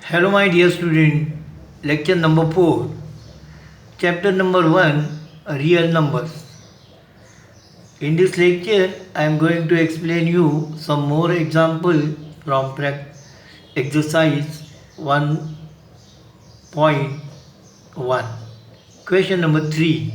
Hello, my dear student. Lecture number 4, chapter number 1, real numbers. In this lecture, I am going to explain you some more example from exercise 1.1. Question number 3.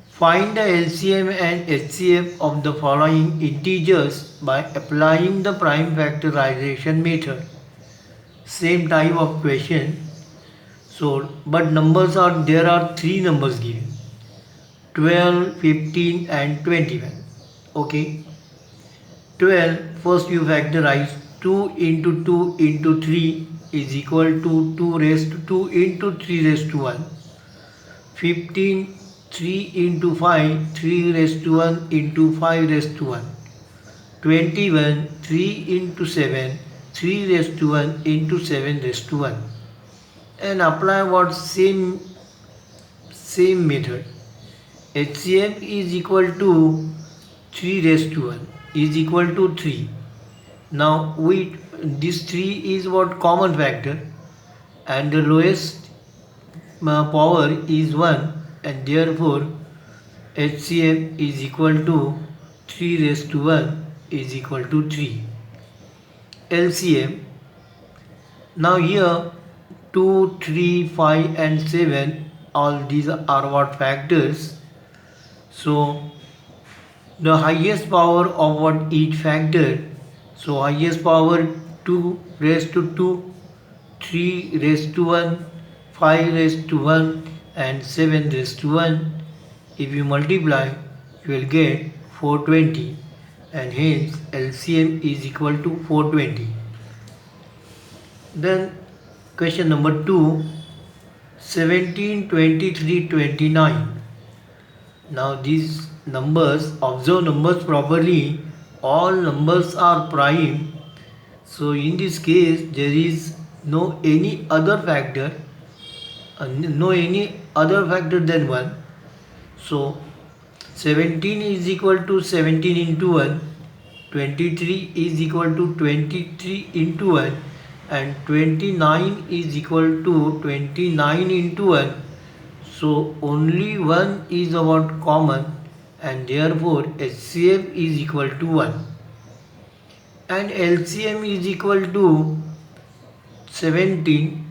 Find the LCM and HCF of the following integers by applying the prime factorization method. Same type of question. So, but numbers are, there are three numbers given: 12, 15 and 21. Okay. 12, first you factorize 2 into 2 into 3 is equal to 2 raised to 2 into 3 raised to 1. 15, 3 into 5, 3 raised to 1 into 5 raised to 1. 21, 3 into 7, 3 raised to 1 into 7 raised to 1. And apply what same method. HCF is equal to 3 raised to 1 is equal to 3. Now this 3 is what common factor, and the lowest power is 1, and therefore HCF is equal to 3 raised to 1 is equal to 3. LCM. Now here 2, 3, 5 and 7, all these are what factors. So the highest power of what each factor, so highest power 2 raised to 2, 3 raised to 1, 5 raised to 1 and 7 raised to 1. If you multiply, you will get 420, and hence LCM is equal to 420. Then question number 2, 17, 23, 29. Now these numbers, observe numbers properly, all numbers are prime. So in this case there is no any other factor than 1. So 17 is equal to 17 into 1, 23 is equal to 23 into 1 and 29 is equal to 29 into 1. So only 1 is about common, and therefore HCF is equal to 1. And LCM is equal to 17.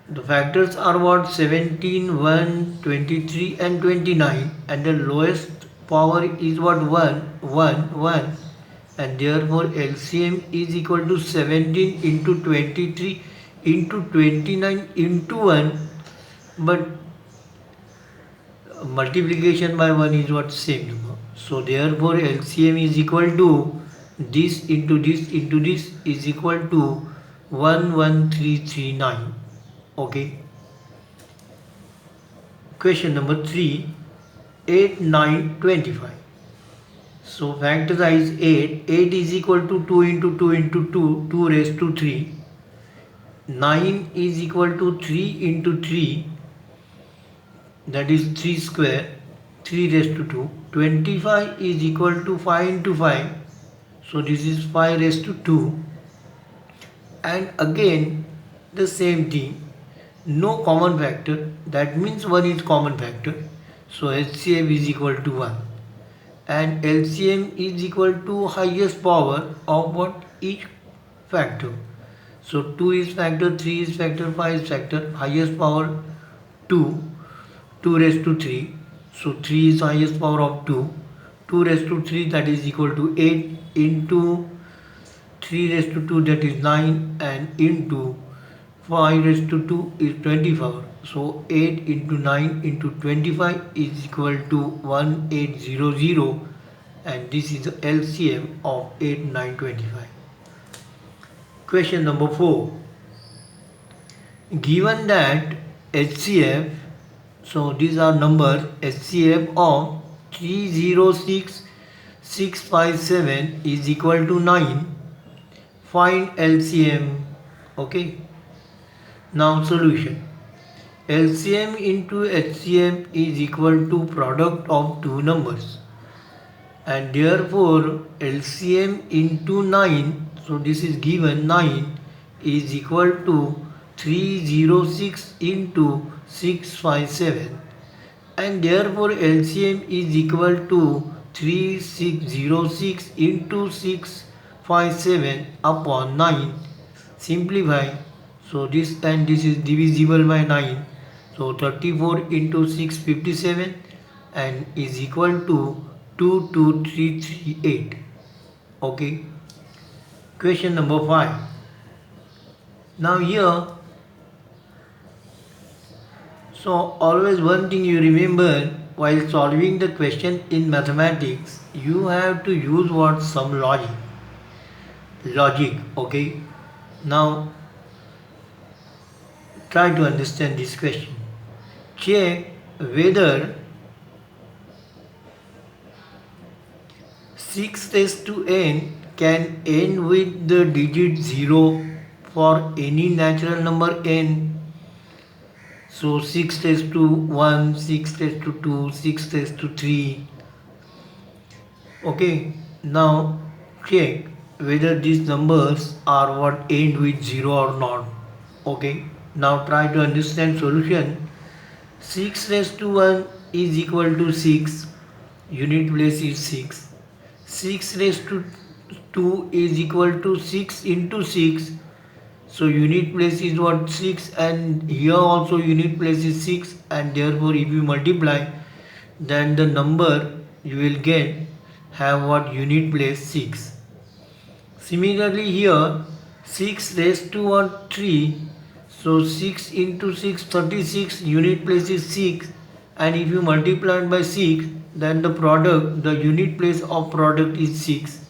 The factors are what? 17, 1, 23 and 29, and the lowest power is what? 1, 1, 1, and therefore LCM is equal to 17 into 23 into 29 into 1, but multiplication by 1 is what? Same number. So therefore LCM is equal to this into this into this is equal to 11339. Okay. Question number 3, 8, 9, 25. So factorize 8. 8 is equal to 2 into 2 into 2, 2 raised to 3. 9 is equal to 3 into 3, that is 3 square, 3 raised to 2. 25 is equal to 5 into 5, so this is 5 raised to 2. And again the same thing, no common factor, that means 1 is common factor, so HCF is equal to 1. And LCM is equal to highest power of what? Each factor. So 2 is factor, 3 is factor, 5 is factor, highest power 2, 2 raised to 3, so 3 is highest power of 2, 2 raised to 3, that is equal to 8, into 3 raised to 2, that is 9, and into 5 raised to 2 is 24. So 8 into 9 into 25 is equal to 1800, and this is the LCM of 8, 9, 25. Question number 4. Given that HCF, so these are numbers, HCF of 306657 is equal to 9, find LCM. Okay. Now solution. LCM into HCF is equal to product of two numbers, and therefore LCM into 9, so this is given 9 is equal to 306 into 657, and therefore LCM is equal to 3606 into 657 upon 9. Simplify. So this and this is divisible by 9. So 34 into 657 and is equal to 22338. Okay. Question number 5. Now here, so always one thing you remember while solving the question in mathematics, you have to use what? Some logic. Okay. Now try to understand this question. Check whether 6 raised to n can end with the digit 0 for any natural number n. So 6 raised to 1, 6 raised to 2, 6 raised to 3. Okay, now check whether these numbers are what end with 0 or not. Okay, now try to understand solution. 6 raised to 1 is equal to 6, unit place is 6. 6 raised to 2 is equal to 6 into 6, so unit place is what? 6, and here also unit place is 6, and therefore if you multiply, then the number you will get have what? Unit place 6. Similarly here 6 raised to what? 3, so 6 into 6 36, unit place is 6, and if you multiply it by 6, then the unit place of product is 6,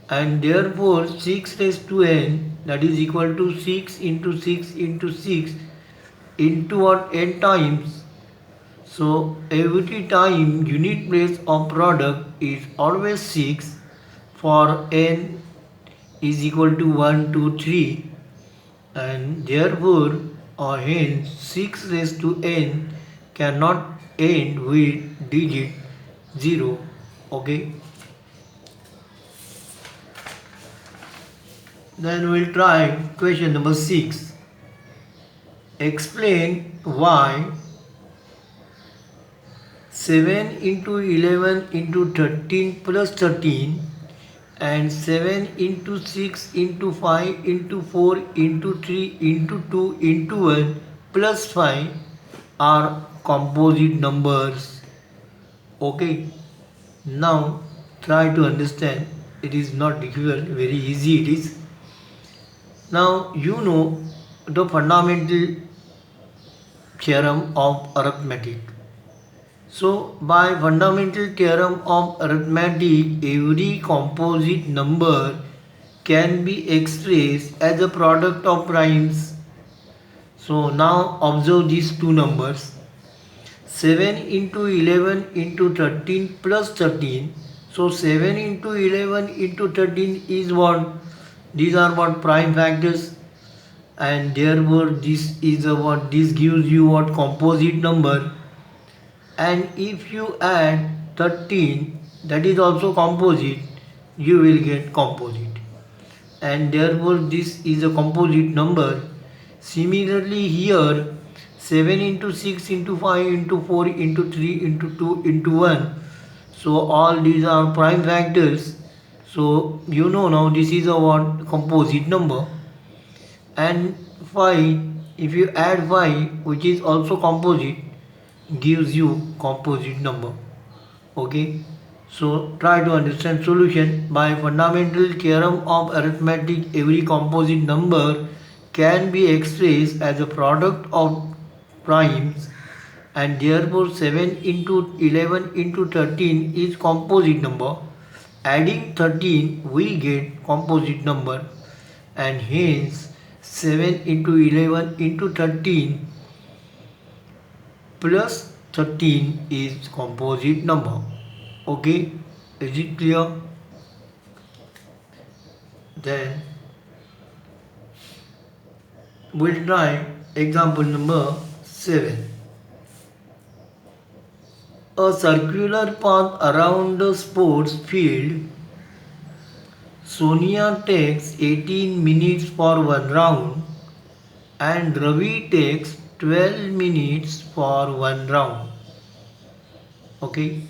and therefore 6 raised to n, that is equal to 6 into 6 into 6 into what? N times. So every time unit place of product is always 6 for n is equal to 1, 2, 3, and therefore or hence 6 raised to n cannot end with digit 0. Okay. Then we'll try question number 6. Explain why 7 into 11 into 13 plus 13 and 7 into 6 into 5 into 4 into 3 into 2 into 1 plus 5 are composite numbers. Okay. Now try to understand. It is not difficult, very easy it is. Now you know the fundamental theorem of arithmetic. So by fundamental theorem of arithmetic, every composite number can be expressed as a product of primes. So now observe these two numbers. 7 into 11 into 13 plus 13. So 7 into 11 into 13 is what? These are what? Prime factors, and therefore this is a what? This gives you what? Composite number. And if you add 13, that is also composite, you will get composite, and therefore this is a composite number. Similarly here 7 into 6 into 5 into 4 into 3 into 2 into 1, so all these are prime factors, so you know now this is a what? Composite number. And 5, if you add 5 which is also composite, gives you composite number. Okay, so try to understand solution. By fundamental theorem of arithmetic, every composite number can be expressed as a product of primes, and therefore 7 into 11 into 13 is composite number. Adding 13 we get composite number, and hence 7 into 11 into 13 plus 13 is composite number. Okay, is it clear? Then we'll try example number 7. A circular path around the sports field. Sonia takes 18 minutes for one round and Ravi takes 12 minutes for one round. Okay.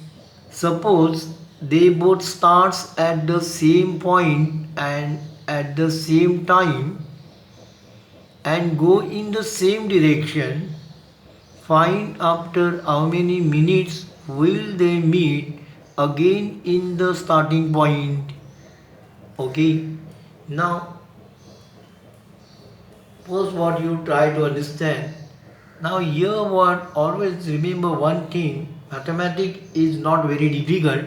Suppose they both starts at the same point and at the same time and go in the same direction. Find after how many minutes will they meet again in the starting point. Okay. Now first what you try to understand. Now here what always remember one thing, mathematics is not very difficult,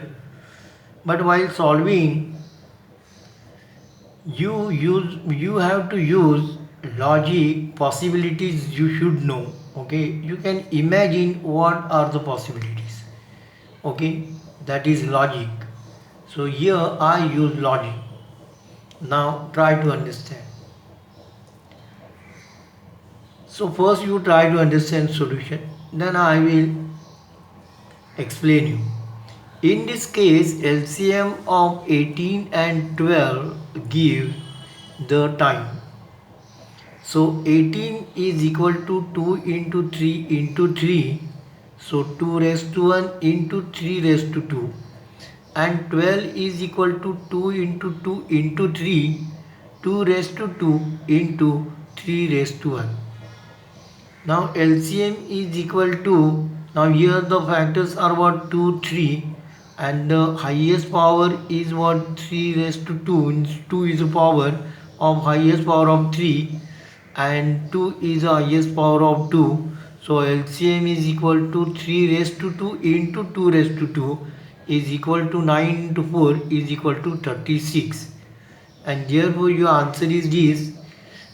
but while solving you have to use logic possibilities you should know. Okay, you can imagine what are the possibilities. Okay, that is logic. So here I use logic. Now try to understand. So first you try to understand solution, then I will explain you. In this case, LCM of 18 and 12 give the time. So 18 is equal to 2 into 3 into 3. So 2 raised to 1 into 3 raised to 2. And 12 is equal to 2 into 2 into 3. 2 raised to 2 into 3 raised to 1. Now LCM is equal to, now here the factors are what, 2, 3, and the highest power is what, 3 raised to 2, means 2 is the power of highest power of 3 and 2 is the highest power of 2. So LCM is equal to 3 raised to 2 into 2 raised to 2 is equal to 9 into 4 is equal to 36. And therefore your answer is this.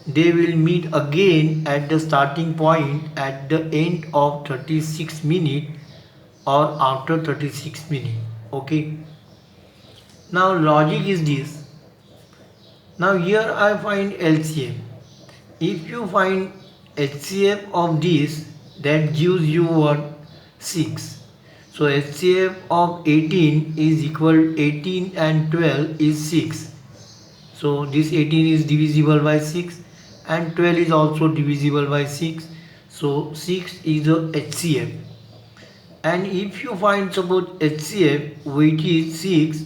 They will meet again at the starting point at the end of 36 minutes or after 36 minutes. Okay. Now logic is this. Now here I find LCM. If you find HCF of this, that gives you what? 6. So HCF of 18 is equal 18 and 12 is 6. So this 18 is divisible by 6 and 12 is also divisible by 6. So 6 is a HCF. And if you find suppose HCF which is 6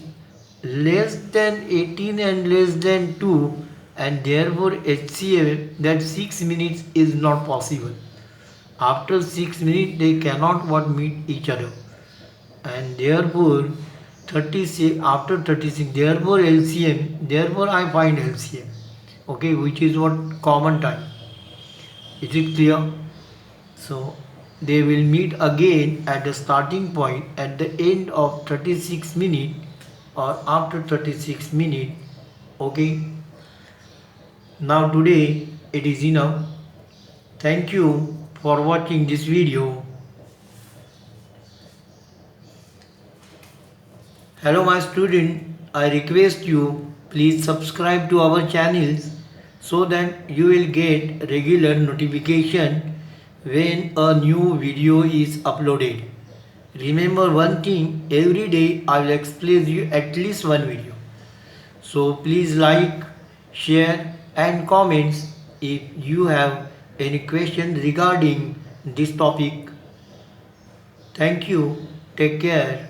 less than 18 and less than 2, and therefore HCF that 6 minutes is not possible. After 6 minutes they cannot what meet each other, and therefore 36 after 36, therefore LCM, therefore I find LCM. Okay, which is what, common time. Is it clear? So they will meet again at the starting point at the end of 36 minutes or after 36 minutes. Okay. Now today it is enough. Thank you for watching this video. Hello my student, I request you please subscribe to our channels so that you will get regular notification when a new video is uploaded. Remember one thing, every day I will explain you at least one video. So please like, share and comments if you have any question regarding this topic. Thank you. Take care.